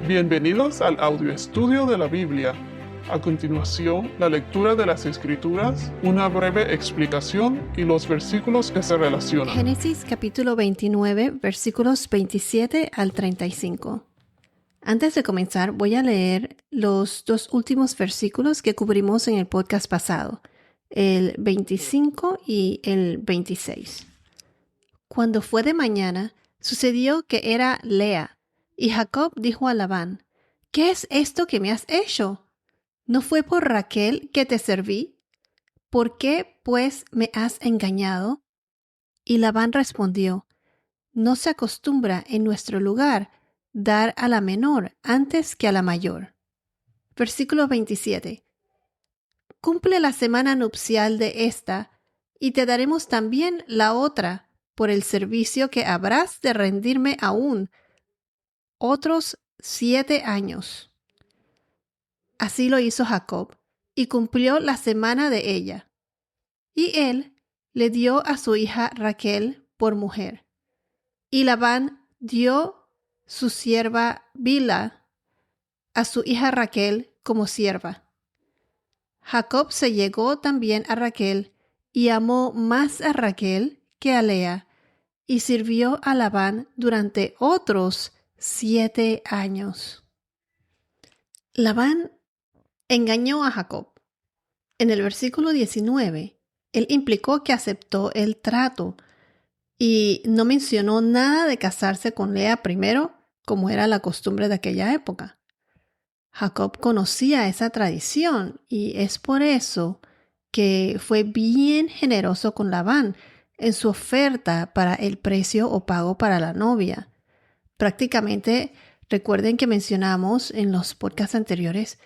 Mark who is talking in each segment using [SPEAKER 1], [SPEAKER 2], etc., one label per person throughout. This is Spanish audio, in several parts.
[SPEAKER 1] Bienvenidos al audio estudio de la Biblia. A continuación, la lectura de las Escrituras, una breve explicación y los versículos que se relacionan.
[SPEAKER 2] Génesis capítulo 29, versículos 27 al 35. Antes de comenzar, voy a leer los dos últimos versículos que cubrimos en el podcast pasado, el 25 y el 26. Cuando fue de mañana, sucedió que era Lea, y Jacob dijo a Labán: ¿Qué es esto que me has hecho? ¿No fue por Raquel que te serví? ¿Por qué, pues, me has engañado? Y Labán respondió: No se acostumbra en nuestro lugar dar a la menor antes que a la mayor. Versículo 27. Cumple la semana nupcial de esta, y te daremos también la otra, por el servicio que habrás de rendirme aún otros 7 años. Así lo hizo Jacob, y cumplió la semana de ella. Y él le dio a su hija Raquel por mujer. Y Labán dio su sierva Bilha a su hija Raquel como sierva. Jacob se llegó también a Raquel y amó más a Raquel que a Lea, y sirvió a Labán durante otros 7 años. Labán engañó a Jacob. En el versículo 19, él implicó que aceptó el trato y no mencionó nada de casarse con Lea primero, como era la costumbre de aquella época. Jacob conocía esa tradición y es por eso que fue bien generoso con Labán en su oferta para el precio o pago para la novia. Prácticamente, recuerden que mencionamos en los podcasts anteriores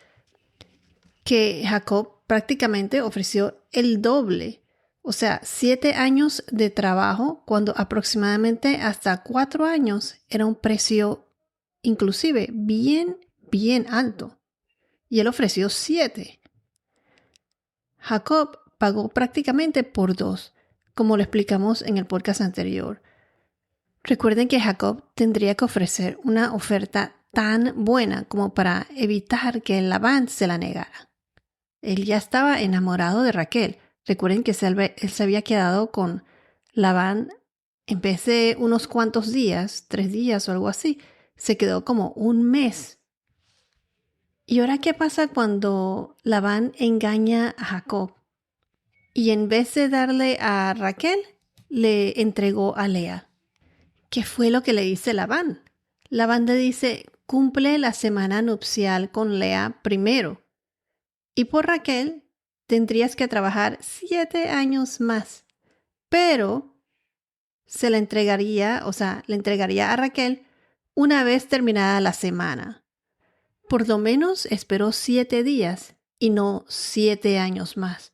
[SPEAKER 2] que Jacob prácticamente ofreció el doble, o sea, 7 años de trabajo, cuando aproximadamente hasta 4 años era un precio inclusive bien alto. Y él ofreció 7. Jacob pagó prácticamente por 2, como lo explicamos en el podcast anterior. Recuerden que Jacob tendría que ofrecer una oferta tan buena como para evitar que Labán se la negara. Él ya estaba enamorado de Raquel. Recuerden que él se había quedado con Labán en vez de unos cuantos días, 3 días o algo así, se quedó como un mes. ¿Y ahora qué pasa cuando Labán engaña a Jacob? Y en vez de darle a Raquel, le entregó a Lea. ¿Qué fue lo que le dice Labán? Labán le dice: cumple la semana nupcial con Lea primero. Y por Raquel tendrías que trabajar 7 años más. Pero se la entregaría, le entregaría a Raquel una vez terminada la semana. Por lo menos esperó 7 días y no 7 años más.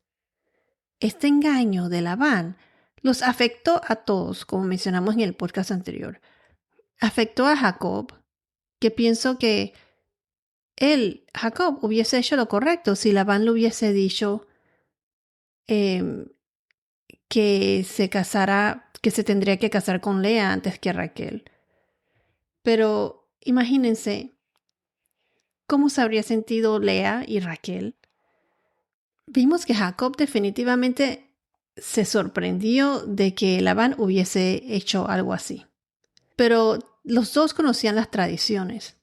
[SPEAKER 2] Este engaño de Labán los afectó a todos, como mencionamos en el podcast anterior. Afectó a Jacob, que pienso que Jacob, hubiese hecho lo correcto si Labán le hubiese dicho que se tendría que casar con Lea antes que Raquel. Pero imagínense cómo se habría sentido Lea y Raquel. Vimos que Jacob definitivamente se sorprendió de que Labán hubiese hecho algo así. Pero los dos conocían las tradiciones.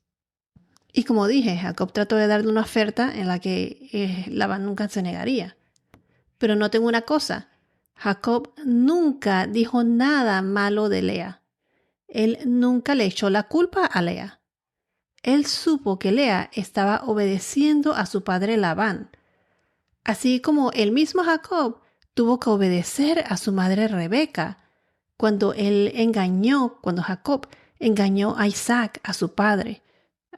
[SPEAKER 2] Y como dije, Jacob trató de darle una oferta en la que Labán nunca se negaría. Pero noten una cosa, Jacob nunca dijo nada malo de Lea. Él nunca le echó la culpa a Lea. Él supo que Lea estaba obedeciendo a su padre Labán, así como el mismo Jacob tuvo que obedecer a su madre Rebeca cuando Jacob engañó a Isaac, a su padre,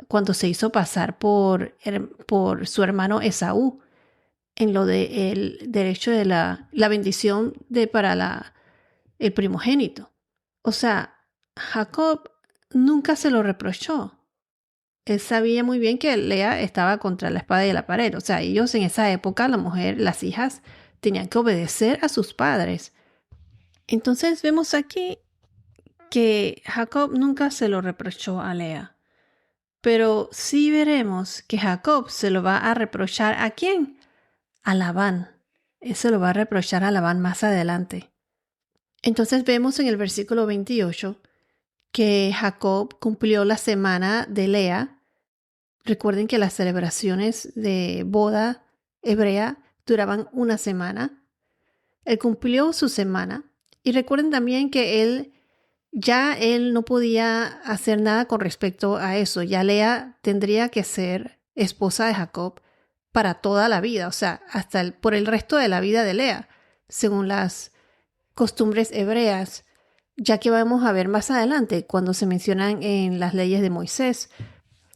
[SPEAKER 2] cuando se hizo pasar por su hermano Esaú, en lo del derecho de la bendición para el primogénito. O sea, Jacob nunca se lo reprochó. Él sabía muy bien que Lea estaba contra la espada y la pared. O sea, ellos en esa época, la mujer, las hijas, tenían que obedecer a sus padres. Entonces vemos aquí que Jacob nunca se lo reprochó a Lea. Pero sí veremos que Jacob se lo va a reprochar ¿a quién? A Labán. Eso lo va a reprochar a Labán más adelante. Entonces vemos en el versículo 28 que Jacob cumplió la semana de Lea. Recuerden que las celebraciones de boda hebrea duraban una semana. Él cumplió su semana. Y recuerden también que él no podía hacer nada con respecto a eso. Ya Lea tendría que ser esposa de Jacob para toda la vida, o sea, por el resto de la vida de Lea, según las costumbres hebreas, ya que vamos a ver más adelante cuando se mencionan en las leyes de Moisés.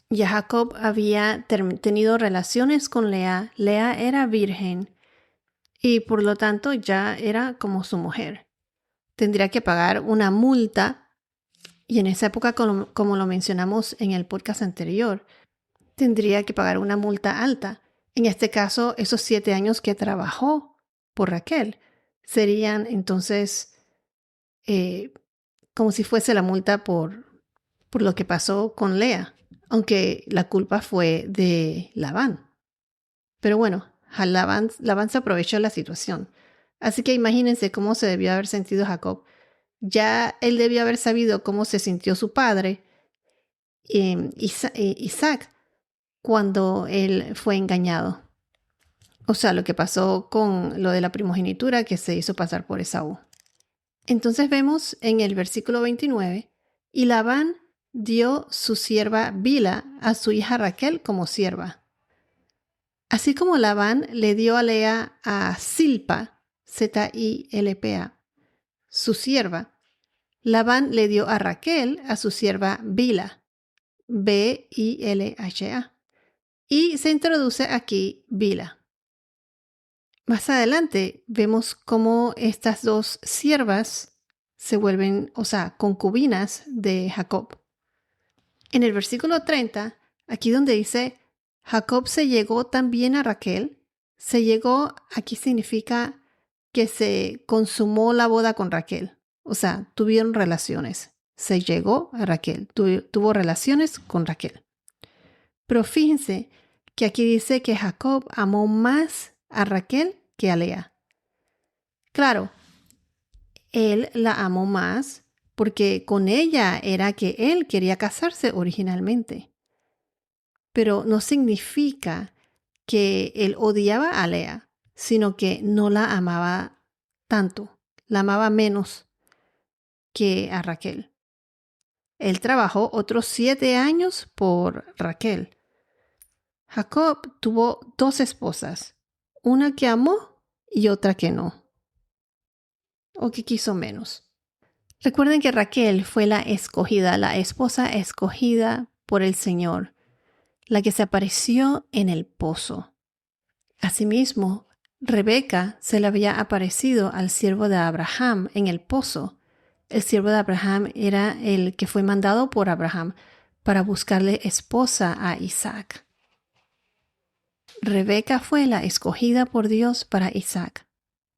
[SPEAKER 2] Ya Jacob había tenido relaciones con Lea. Lea era virgen y por lo tanto ya era como su mujer. Tendría que pagar una multa y en esa época, como lo mencionamos en el podcast anterior, tendría que pagar una multa alta. En este caso, esos 7 años que trabajó por Raquel serían entonces como si fuese la multa por lo que pasó con Lea, aunque la culpa fue de Labán. Pero bueno, Labán se aprovechó de la situación. Así que imagínense cómo se debió haber sentido Jacob. Ya él debió haber sabido cómo se sintió su padre, Isaac, cuando él fue engañado. O sea, lo que pasó con lo de la primogenitura que se hizo pasar por Esaú. Entonces vemos en el versículo 29, y Labán dio su sierva Bila a su hija Raquel como sierva. Así como Labán le dio a Lea a Zilpa, Zilpa, su sierva, Labán le dio a Raquel a su sierva Bila, Bilha. Y se introduce aquí Bila. Más adelante vemos cómo estas dos siervas se vuelven, concubinas de Jacob. En el versículo 30, aquí donde dice, Jacob se llegó también a Raquel, se llegó, aquí significa que se consumó la boda con Raquel. O sea, tuvieron relaciones. Se llegó a Raquel, tuvo relaciones con Raquel. Pero fíjense que aquí dice que Jacob amó más a Raquel que a Lea. Claro, él la amó más porque con ella era que él quería casarse originalmente. Pero no significa que él odiaba a Lea, sino que no la amaba tanto, la amaba menos que a Raquel. Él trabajó otros 7 años por Raquel. Jacob tuvo 2 esposas, una que amó y otra que no, o que quiso menos. Recuerden que Raquel fue la escogida, la esposa escogida por el Señor, la que se apareció en el pozo. Asimismo, Rebeca se le había aparecido al siervo de Abraham en el pozo. El siervo de Abraham era el que fue mandado por Abraham para buscarle esposa a Isaac. Rebeca fue la escogida por Dios para Isaac.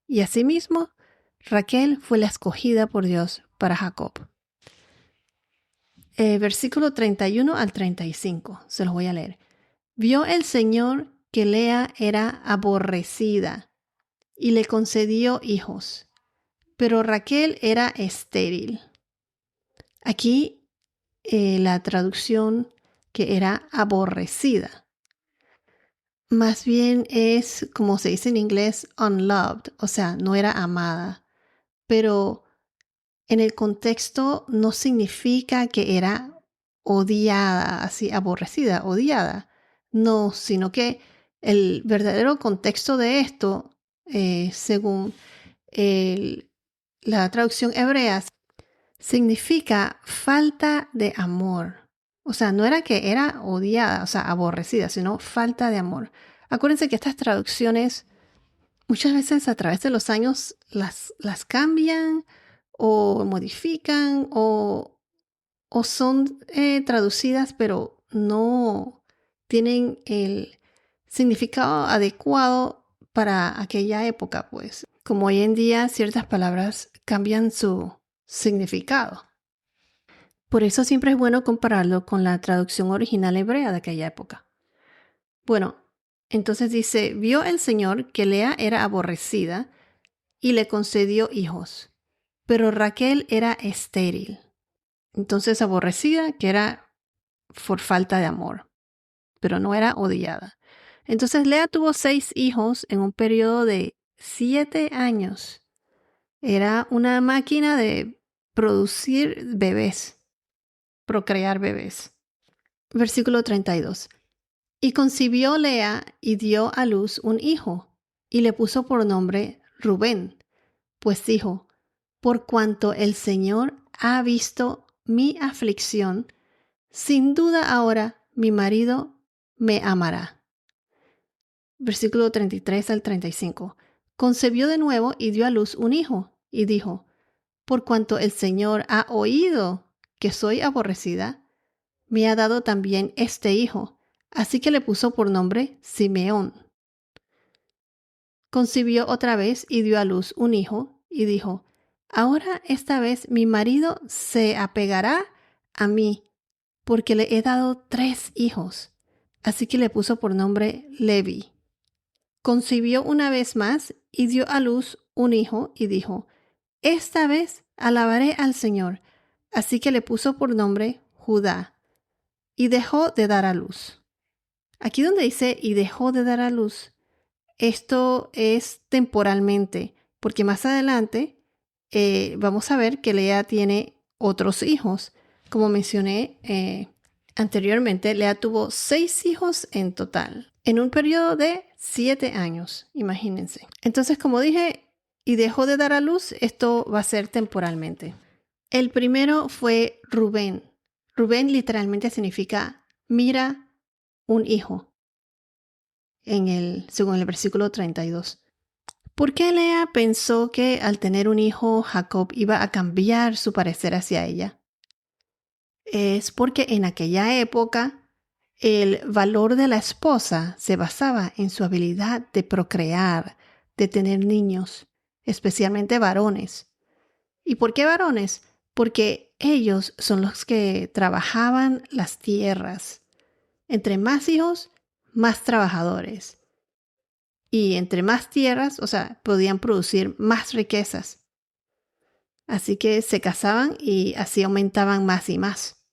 [SPEAKER 2] Y asimismo, Raquel fue la escogida por Dios para Jacob. Versículo 31 al 35, se los voy a leer. Vio el Señor que Lea era aborrecida y le concedió hijos, pero Raquel era estéril. Aquí la traducción que era aborrecida. Más bien es, como se dice en inglés, unloved, o sea, no era amada. Pero en el contexto no significa que era odiada, así, aborrecida, odiada. No, sino que el verdadero contexto de esto, según la traducción hebrea, significa falta de amor. O sea, no era que era odiada, o sea, aborrecida, sino falta de amor. Acuérdense que estas traducciones muchas veces a través de los años las cambian o modifican o son traducidas, pero no tienen el significado adecuado para aquella época, pues. Como hoy en día ciertas palabras cambian su significado. Por eso siempre es bueno compararlo con la traducción original hebrea de aquella época. Bueno, entonces dice, vio el Señor que Lea era aborrecida y le concedió hijos, pero Raquel era estéril. Entonces aborrecida, que era por falta de amor, pero no era odiada. Entonces Lea tuvo 6 hijos en un periodo de 7 años. Era una máquina de producir bebés, procrear bebés. Versículo 32. Y concibió Lea y dio a luz un hijo, y le puso por nombre Rubén, pues dijo, por cuanto el Señor ha visto mi aflicción, sin duda ahora mi marido me amará. Versículo 33 al 35. Concebió de nuevo y dio a luz un hijo, y dijo, por cuanto el Señor ha oído que soy aborrecida, me ha dado también este hijo. Así que le puso por nombre Simeón. Concibió otra vez y dio a luz un hijo, y dijo, ahora esta vez mi marido se apegará a mí, porque le he dado 3 hijos. Así que le puso por nombre Levi. Concibió una vez más y dio a luz un hijo, y dijo, esta vez alabaré al Señor. Así que le puso por nombre Judá, y dejó de dar a luz. Aquí donde dice, y dejó de dar a luz, esto es temporalmente, porque más adelante vamos a ver que Lea tiene otros hijos. Como mencioné anteriormente, Lea tuvo 6 hijos en total, en un periodo de 7 años, imagínense. Entonces, como dije, y dejó de dar a luz, esto va a ser temporalmente. El primero fue Rubén. Rubén literalmente significa mira un hijo, según el versículo 32. ¿Por qué Lea pensó que al tener un hijo, Jacob iba a cambiar su parecer hacia ella? Es porque en aquella época el valor de la esposa se basaba en su habilidad de procrear, de tener niños, especialmente varones. ¿Y por qué varones? Porque ellos son los que trabajaban las tierras. Entre más hijos, más trabajadores. Y entre más tierras, o sea, podían producir más riquezas. Así que se casaban y así aumentaban más y más.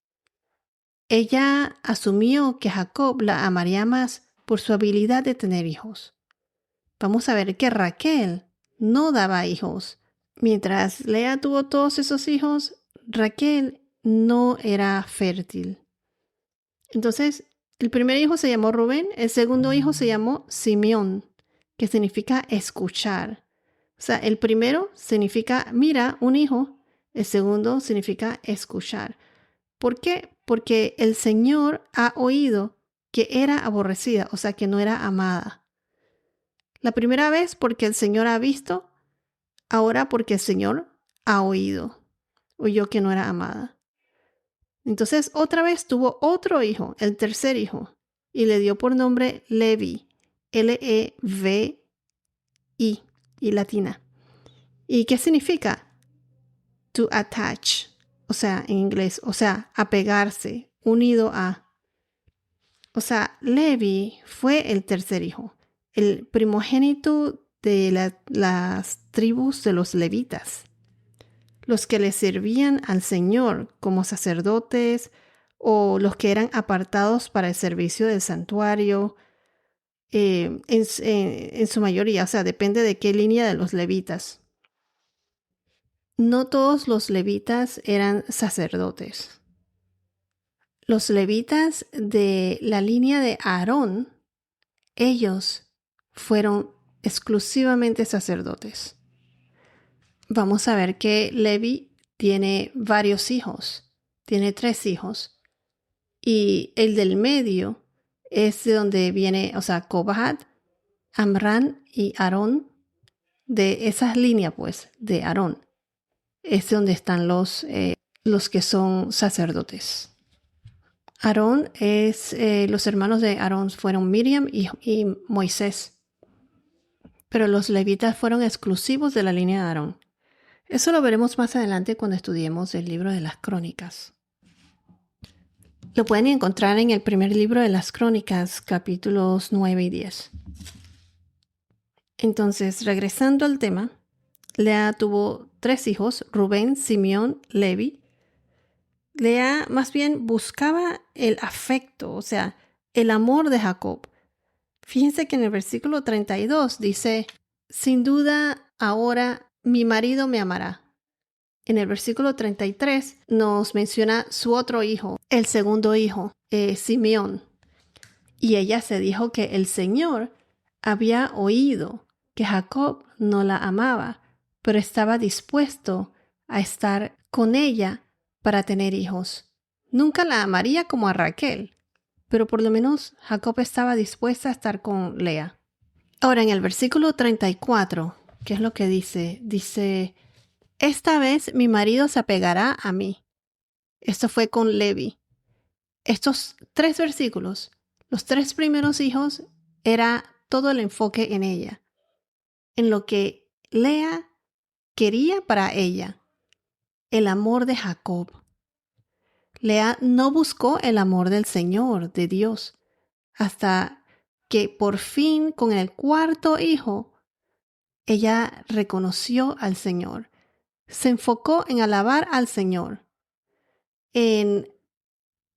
[SPEAKER 2] Ella asumió que Jacob la amaría más por su habilidad de tener hijos. Vamos a ver que Raquel no daba hijos. Mientras Lea tuvo todos esos hijos, Raquel no era fértil. Entonces, el primer hijo se llamó Rubén, el segundo hijo se llamó Simeón, que significa escuchar. O sea, el primero significa mira un hijo, el segundo significa escuchar. ¿Por qué? Porque el Señor ha oído que era aborrecida, o sea, que no era amada. La primera vez porque el Señor ha visto, ahora porque el Señor ha oído, oyó que no era amada. Entonces otra vez tuvo otro hijo, el tercer hijo, y le dio por nombre Levi, L-E-V-I, y latina. ¿Y qué significa? To attach, o sea, en inglés, o sea, apegarse, unido a. O sea, Levi fue el tercer hijo, el primogénito de las tribus de los levitas, los que le servían al Señor como sacerdotes o los que eran apartados para el servicio del santuario, en su mayoría, o sea, depende de qué línea de los levitas. No todos los levitas eran sacerdotes. Los levitas de la línea de Aarón, ellos fueron exclusivamente sacerdotes. Vamos a ver que Levi tiene varios hijos, tiene 3 hijos. Y el del medio es de donde viene, o sea, Cobahat, Amram y Aarón, de esas líneas, pues, de Aarón. Es donde están los que son sacerdotes. Aarón los hermanos de Aarón fueron Miriam y Moisés. Pero los levitas fueron exclusivos de la línea de Aarón. Eso lo veremos más adelante cuando estudiemos el libro de las Crónicas. Lo pueden encontrar en el primer libro de las Crónicas, capítulos 9 y 10. Entonces, regresando al tema, Lea tuvo 3 hijos, Rubén, Simeón, Levi. Lea más bien buscaba el afecto, o sea, el amor de Jacob. Fíjense que en el versículo 32 dice, sin duda ahora mi marido me amará. En el versículo 33 nos menciona su otro hijo, el segundo hijo, Simeón. Y ella se dijo que el Señor había oído que Jacob no la amaba, pero estaba dispuesto a estar con ella para tener hijos. Nunca la amaría como a Raquel, pero por lo menos Jacob estaba dispuesta a estar con Lea. Ahora en el versículo 34, ¿qué es lo que dice? Dice, esta vez mi marido se apegará a mí. Esto fue con Levi. Estos 3 versículos, los 3 primeros hijos, era todo el enfoque en ella, en lo que Lea quería para ella, el amor de Jacob. Lea no buscó el amor del Señor, de Dios, hasta que por fin con el 4.º hijo, ella reconoció al Señor. Se enfocó en alabar al Señor, en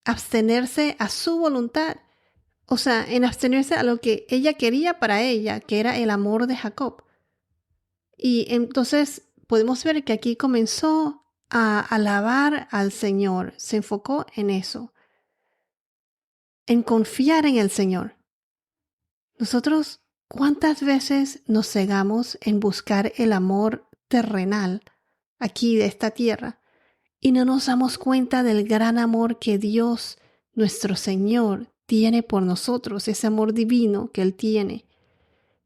[SPEAKER 2] abstenerse a su voluntad, o sea, en abstenerse a lo que ella quería para ella, que era el amor de Jacob. Y entonces podemos ver que aquí comenzó a alabar al Señor, se enfocó en eso, en confiar en el Señor. Nosotros, ¿cuántas veces nos cegamos en buscar el amor terrenal aquí de esta tierra y no nos damos cuenta del gran amor que Dios, nuestro Señor, tiene por nosotros, ese amor divino que Él tiene,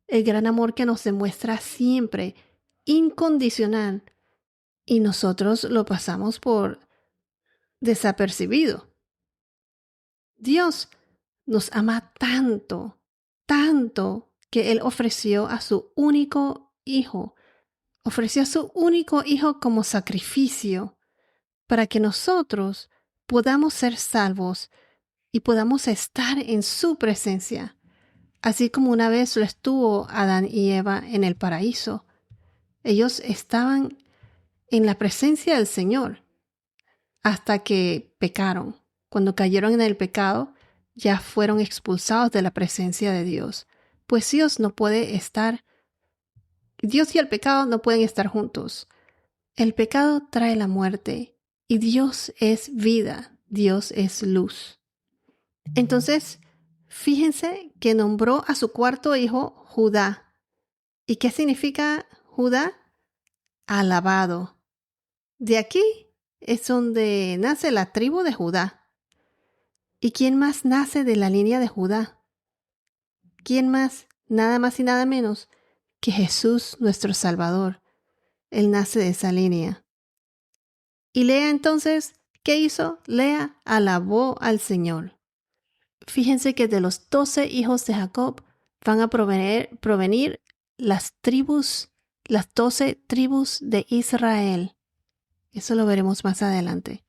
[SPEAKER 2] el gran amor que nos demuestra siempre, incondicional, y nosotros lo pasamos por desapercibido? Dios nos ama tanto, tanto, que Él ofreció a su único hijo como sacrificio para que nosotros podamos ser salvos y podamos estar en su presencia, así como una vez lo estuvo Adán y Eva en el paraíso. Ellos estaban en la presencia del Señor hasta que pecaron. Cuando cayeron en el pecado, ya fueron expulsados de la presencia de Dios. Pues Dios y el pecado no pueden estar juntos. El pecado trae la muerte y Dios es vida, Dios es luz. Entonces, fíjense que nombró a su 4.º hijo Judá. ¿Y qué significa Judá? Alabado. De aquí es donde nace la tribu de Judá. ¿Y quién más nace de la línea de Judá? ¿Quién más? Nada más y nada menos que Jesús, nuestro Salvador. Él nace de esa línea. Y Lea entonces, ¿qué hizo? Lea alabó al Señor. Fíjense que de los 12 hijos de Jacob van a provenir las 12 tribus de Israel. Eso lo veremos más adelante.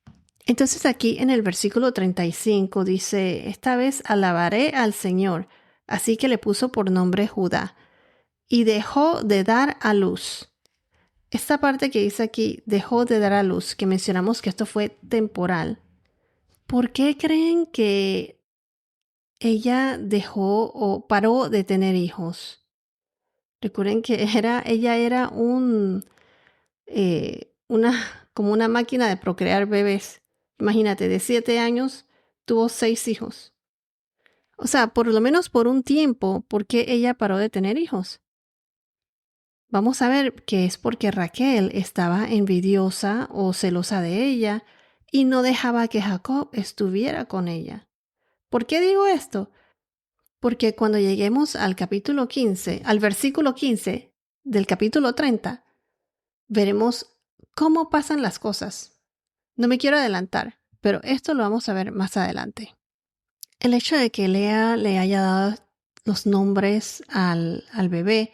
[SPEAKER 2] Entonces aquí en el versículo 35 dice, esta vez alabaré al Señor. Así que le puso por nombre Judá. Y dejó de dar a luz. Esta parte que dice aquí, dejó de dar a luz, que mencionamos que esto fue temporal. ¿Por qué creen que ella dejó o paró de tener hijos? Recuerden que ella era como una máquina de procrear bebés. Imagínate, de 7 años tuvo 6 hijos. O sea, por lo menos por un tiempo, ¿por qué ella paró de tener hijos? Vamos a ver que es porque Raquel estaba envidiosa o celosa de ella y no dejaba que Jacob estuviera con ella. ¿Por qué digo esto? Porque cuando lleguemos al capítulo 15, al versículo 15 del capítulo 30, veremos cómo pasan las cosas. No me quiero adelantar, pero esto lo vamos a ver más adelante. El hecho de que Lea le haya dado los nombres al bebé,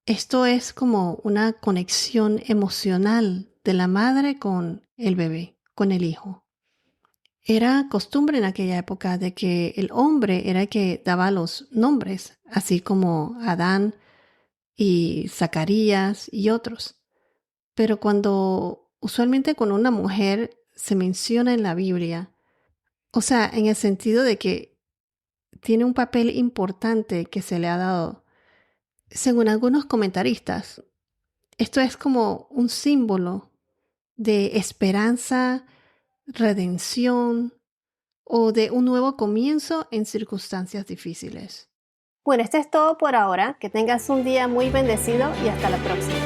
[SPEAKER 2] esto es como una conexión emocional de la madre con el bebé, con el hijo. Era costumbre en aquella época de que el hombre era el que daba los nombres, así como Adán y Zacarías y otros. Pero usualmente cuando una mujer se menciona en la Biblia, o sea, en el sentido de que tiene un papel importante que se le ha dado, según algunos comentaristas, esto es como un símbolo de esperanza, redención o de un nuevo comienzo en circunstancias difíciles. Bueno, esto es todo por ahora. Que tengas un día muy bendecido y hasta la próxima.